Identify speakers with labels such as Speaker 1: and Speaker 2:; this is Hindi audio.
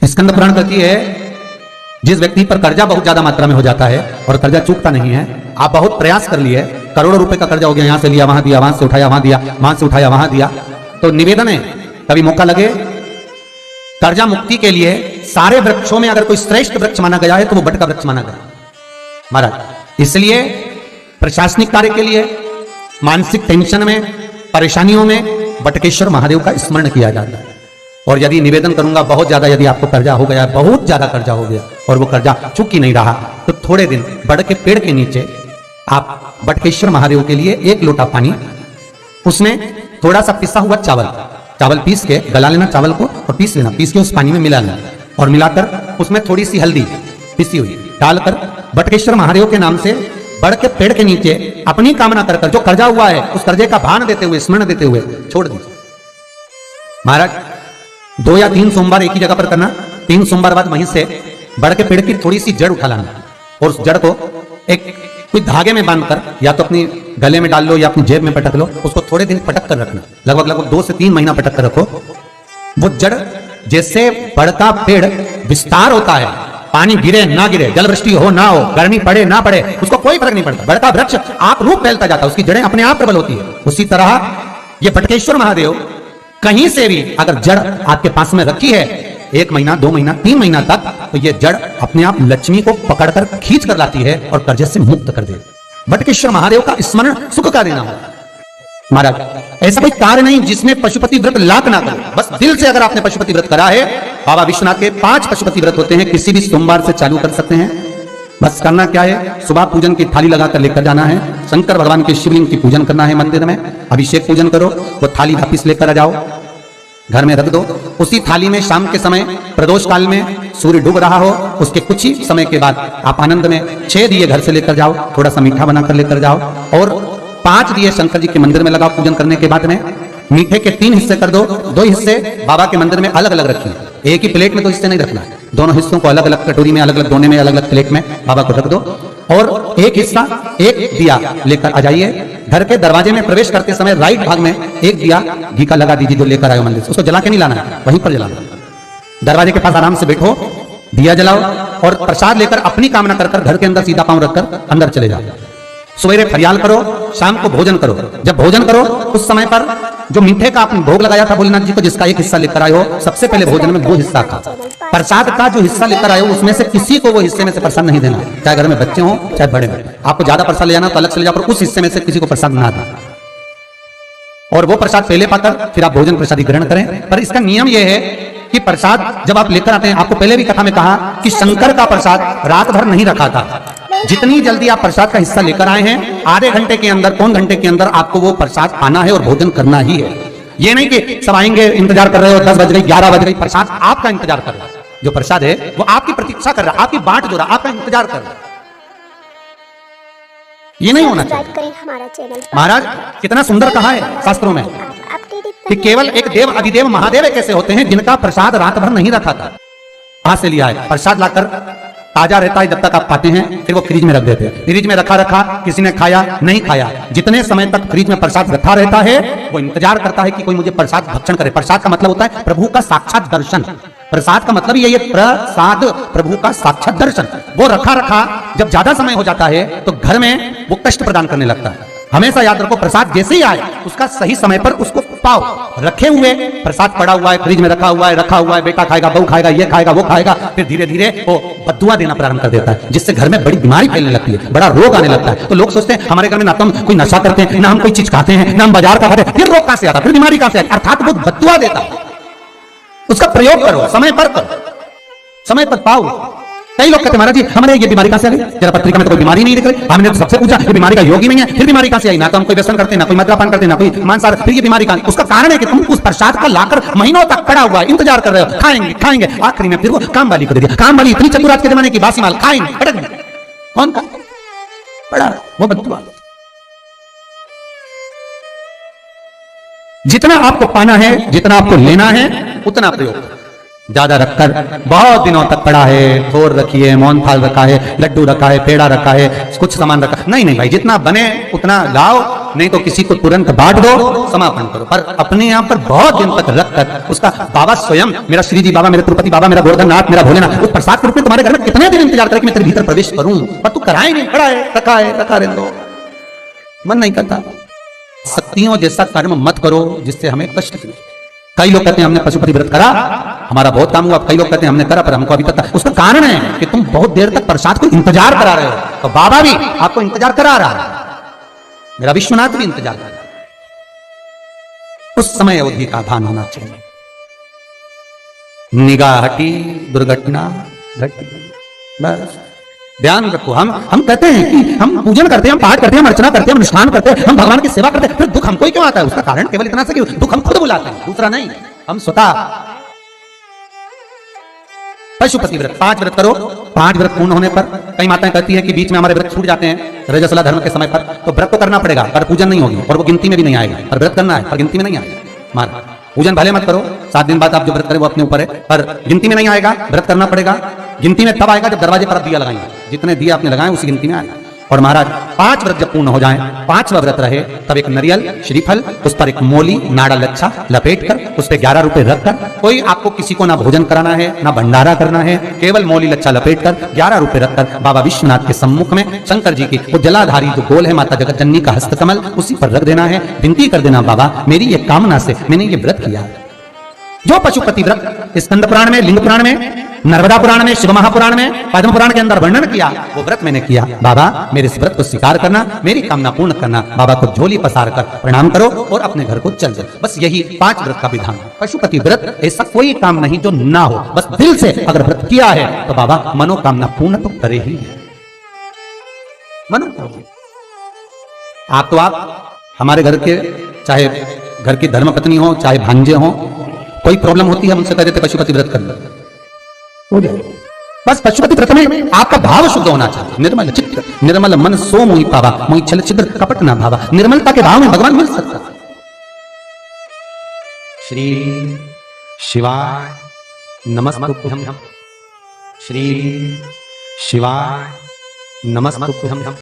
Speaker 1: स्कंद पुराण कहती है, जिस व्यक्ति पर कर्जा बहुत ज्यादा मात्रा में हो जाता है और कर्जा चूकता नहीं है, आप बहुत प्रयास कर लिए, करोड़ों रुपए का कर्जा हो गया, यहां से लिया वहां दिया, वहां से उठाया वहां दिया, वहां से उठाया वहां दिया, तो निवेदन है कभी मौका लगे कर्जा मुक्ति के लिए सारे वृक्षों में अगर कोई श्रेष्ठ वृक्ष माना गया है तो वो बट का वृक्ष माना गया महाराज। इसलिए प्रशासनिक कार्य के लिए, मानसिक टेंशन में, परेशानियों में बटकेश्वर महादेव का स्मरण किया जाता है। और यदि निवेदन करूंगा बहुत ज्यादा, यदि आपको कर्जा हो गया, बहुत ज्यादा कर्जा हो गया और वो कर्जा चूक ही नहीं रहा, तो थोड़े दिन बड़ के पेड़ के नीचे आप बटकेश्वर महादेव के लिए 1 लोटा पानी, उसमें थोड़ा सा पिसा हुआ चावल पीस के गला लेना चावल को और पीस लेना, पीस के उस पानी में मिला लेना और मिलाकर उसमें थोड़ी सी हल्दी पिसी हुई डालकर बटकेश्वर महादेव के नाम से बड़ के पेड़ के नीचे अपनी कामना कर जो कर्जा हुआ है उस कर्जे का भान देते हुए, स्मरण देते हुए छोड़ दीजिए महाराज। 2 या 3 सोमवार एक ही जगह पर करना, 3 सोमवार बाद वहीं से बड़ के पेड़ की थोड़ी सी जड़ उठा लाना और उस जड़ को एक कोई धागे में बांधकर या तो अपनी गले में डाल लो या अपनी जेब में पटक लो, उसको थोड़े दिन पटक कर रखना, लगभग 2 से 3 महीना पटक कर रखो। वो जड़ जैसे बड़ का पेड़ विस्तार होता है, पानी गिरे ना गिरे, जल वृष्टि हो ना हो, गर्मी पड़े ना पड़े, उसको कोई फर्क नहीं पड़ता, बड़ का वृक्ष आप रूप फैलता जाता है, उसकी जड़ें अपने आप प्रबल होती है। उसी तरह ये बटकेश्वर महादेव कहीं से भी अगर जड़ आपके पास में रखी है 1 महीना 2 महीना 3 महीना तक, तो ये जड़ अपने आप लक्ष्मी को पकड़कर खींच कर लाती है और कर्जे से मुक्त कर देती है। बटकेश्वर महादेव का स्मरण सुख का देना हो महाराज। ऐसा कोई कार्य नहीं जिसमें पशुपति व्रत लाख ना करे, बस दिल से अगर आपने पशुपति व्रत करा है, बाबा विश्वनाथ के 5 पशुपति व्रत होते हैं, किसी भी सोमवार से चालू कर सकते हैं। बस करना क्या है, सुबह पूजन की थाली लगाकर लेकर जाना है, शंकर भगवान के शिवलिंग की पूजन करना है मंदिर में, अभिषेक पूजन करो, वो थाली वापिस लेकर आ जाओ, घर में रख दो। उसी थाली में शाम के समय प्रदोष काल में सूर्य डूब रहा हो, उसके कुछ ही समय के बाद आप आनंद में 6 दिए घर से लेकर जाओ, थोड़ा सा मीठा बनाकर लेकर जाओ और 5 दिए शंकर जी के मंदिर में लगाओ। पूजन करने के बाद में मीठे के 3 हिस्से कर दो, 2 हिस्से बाबा के मंदिर में अलग अलग रखिए, एक ही प्लेट में 2 हिस्से नहीं रखना, दोनों हिस्सों को अलग अलग कटोरी में, अलग अलग दोने में, अलग अलग प्लेट में बाबा को रख दो और एक हिस्सा, एक दिया लेकर आ जाइए। घर के दरवाजे में प्रवेश करते समय राइट भाग में एक दिया घी का लगा दीजिए, जो लेकर आए मंदिर से, उसको जला के नहीं लाना है, वहीं पर जलाना। दरवाजे के पास आराम से बैठो, दिया जलाओ और प्रसाद लेकर अपनी कामना कर घर के अंदर सीधा पांव रखकर अंदर चले जाओ। सवेरे फरियाल करो, शाम को भोजन करो। जब भोजन करो उस समय पर जो मीठे का आपने भोग लगाया था भोलेनाथ जी को, जिसका एक हिस्सा लेकर आए हो, सबसे पहले भोजन में 2 हिस्सा खा। प्रसाद का जो हिस्सा लेकर आए हो उसमें से किसी को वो हिस्से में से प्रसाद नहीं देना, चाहे घर में बच्चे हो चाहे बड़े हो। आपको ज्यादा प्रसाद ले जाना तो अलग से ले जाओ, पर उस हिस्से में से किसी को प्रसाद ना दें और वो प्रसाद पहले पाकर फिर आप भोजन प्रसादी ग्रहण करें। पर इसका नियम यह है कि प्रसाद जब आप लेकर आते हैं, आपको पहले भी कथा में कहा कि शंकर का प्रसाद रात भर नहीं रखा था, जितनी जल्दी आप प्रसाद का हिस्सा लेकर आए हैं, आधे घंटे के अंदर, पौन घंटे के अंदर आपको वो प्रसाद आना है और भोजन करना ही है। ये नहीं कि सब आएंगे, इंतजार कर रहे हो, 10 बज गई 11 बज गई, प्रसाद आपका इंतजार कर रहा है, जो प्रसाद है वो आपकी प्रतीक्षा कर रहा है, आपकी बाट जो रहा, आपका इंतजार कर रहा है। ये नहीं होना चाहिए। महाराज कितना सुंदर कहा है शास्त्रों में कि केवल एक देव अधिदेव महादेव कैसे होते हैं जिनका प्रसाद रात भर नहीं रखा था। कहां से लिया है? प्रसाद लाकर ताजा रहता है जब तक आप खाते हैं, फिर वो फ्रिज में रख देते हैं। फ्रिज में रखा किसी ने खाया नहीं खाया, जितने समय तक फ्रिज में प्रसाद रखा रहता है वो इंतजार करता है कि कोई मुझे प्रसाद भक्षण करे। प्रसाद का मतलब होता है प्रभु का साक्षात दर्शन। प्रसाद का मतलब यही है, प्रसाद प्रभु का साक्षात दर्शन। वो रखा जब ज्यादा समय हो जाता है तो घर में वो कष्ट प्रदान करने लगता है। हमेशा याद रखो, प्रसाद जैसे ही आए उसका सही समय पर उसको पाओ। रखे हुए प्रसाद पड़ा हुआ है, फ्रिज में रखा हुआ है, बेटा खाएगा, बहू खाएगा, ये खाएगा, वो खाएगा, फिर धीरे धीरे वो बद्दुआ देना प्रारंभ कर देता है, जिससे घर में बड़ी बीमारी फैलने लगती है, बड़ा रोग आने लगता है। तो लोग सोचते हैं हमारे घर में ना तो हम कोई नशा करते हैं, ना हम कोई चीज खाते हैं, ना हम बाजार का खाते हैं, फिर रोग कहां से आता, फिर बीमारी कहां से आती? अर्थात वो बद्दुआ देता है। उसका प्रयोग करो, समय पर करो, समय पर पाओ। कई लोग कहते महाराज जी हमारे ये बीमारी कहां से आ गई, जरा पत्रिका में तो कोई बीमारी नहीं दिख रही, हमने तो सबसे पूछा ये बीमारी का योग ही नहीं है, फिर बीमारी कहां से आई? ना तो हम कोई व्यसन करते, ना कोई मद्यपान करते, ना कोई मांसाहार, फिर ये बीमारी कहां? उसका कारण है कि तुम उस प्रसाद का लाकर महीनों तक पड़ा हुआ है, इंतजार कर रहे हो, खाएंगे, आखिरी में फिर वो काम वाली को दे दिया। काम वाली इतनी चतुर आज के जमाने की, बासी माल खाएंगे, पटक देंगे। कौन का पड़ा? वो बद्दुआ। जितना आपको पाना है, जितना आपको लेना है, उतना प्रयोग। ज्यादा रखकर बहुत दिनों तक पड़ा है, थोर रखी है, मोहनथाल रखा है, लड्डू रखा है, पेड़ा रखा है, कुछ सामान रखा, नहीं नहीं भाई, जितना बने उतना लाओ, नहीं तो किसी को तुरंत बांट दो, समापन करो। पर अपने यहाँ पर बहुत दिन तक रखकर उसका बाबा स्वयं, मेरा श्री जी बाबा, मेरा तिरुपति बाबा, मेरा गोवर्धननाथ, मेरा भोलेनाथ, उस प्रसाद के रूप में तुम्हारे घर में कितने दिन इंतजार करे कि मैं तेरे भीतर प्रवेश करूं, पर तू कराए नहीं, खड़ा है, रखा रहने दो, मन नहीं करता। शक्तियों जैसा कर्म मत करो जिससे हमें कष्ट मिले। कई लोग कहते हैं हमने पशुपति व्रत करा, हमारा बहुत काम हुआ, कई लोग कहते हैं हमने करा पर हमको अभी तक, उसका कारण है कि तुम बहुत देर तक प्रसाद को इंतजार करा रहे हो, तो बाबा भी आपको इंतजार करा रहा है, मेरा विश्वनाथ भी इंतजार कर रहा है। उस समय अवधि का भान होना चाहिए। निगाह हटी, दुर्घटना घटी, बस ध्यान रखो। हम कहते हैं कि हम पूजन करते हैं, हम पाठ करते हैं, हम अर्चना करते हैं, हम अनुष्ठान करते हैं, हम भगवान की सेवा करते हैं, फिर दुख हमको ही क्यों आता है? उसका कारण केवल इतना सा कि दुख हम खुद बुलाते हैं, दूसरा नहीं। हम स्वतः पशुपति व्रत 5 व्रत करो। 5 व्रत पूर्ण होने पर कई माताएं कहती है कि बीच में हमारे व्रत छूट जाते हैं रजस्वला धर्म के समय पर, तो व्रत तो करना पड़ेगा पर पूजन नहीं होगी और वो गिनती में भी नहीं आएगा। पर व्रत करना है पर गिनती में नहीं आएगा। मार पूजन भले मत करो, 7 दिन बाद आप जो व्रत करें वो अपने ऊपर है, पर गिनती में नहीं आएगा। व्रत करना पड़ेगा, गिनती में तब आएगा जब दरवाजे पर आप दिया लगाएंगे, जितने दिया आपने लगाए उसी गिनती में आएगा। और महाराज 5 व्रत जब पूर्ण हो जाएं, 5वां व्रत रहे, तब एक नरियल श्रीफल, उस पर एक मोली नाड़ा लच्छा लपेट कर, उस पर 11 रुपए रखकर, कोई आपको किसी को ना भोजन कराना है ना भंडारा करना है, केवल मोली लच्छा लपेट कर 11 रुपए रखकर बाबा विश्वनाथ के सम्मुख में शंकर जी की वो जलाधारी जो गोल है माता जगत जननी का हस्तकमल, उसी पर रख देना है। विनती कर देना, बाबा मेरी ये कामना से मैंने ये व्रत किया। जो पशुपति व्रत स्कंद पुराण में, लिंग पुराण में, नर्मदा पुराण में, शिव महापुराण में, पद्म पुराण के अंदर वर्णन किया, वो व्रत मैंने किया। बाबा मेरे इस व्रत को स्वीकार करना, मेरी कामना पूर्ण करना। बाबा को झोली पसार कर प्रणाम करो और अपने घर को चल जाओ। बस यही 5 व्रत का विधान। पशुपति व्रत ऐसा कोई काम नहीं जो ना हो, बस दिल से अगर व्रत किया है तो बाबा मनोकामना पूर्ण तो करे ही है। मनोकामना आप तो आप हमारे घर के, चाहे घर की धर्मपत्नी हो, चाहे भांजे हो, कोई प्रॉब्लम होती है उनसे कह देते पशुपति व्रत कर लो, हो जाए। बस पशुपति व्रत में आपका भाव शुद्ध होना चाहिए। निर्मल चित्त निर्मल मन सो मोहि पावा, मोहि छल छिद्र कपट ना भावा। निर्मलता के भाव में भगवान मिल सकता। श्री शिवाय नमस्तुभ्यं, श्री शिवाय नमस्तुभ्यं।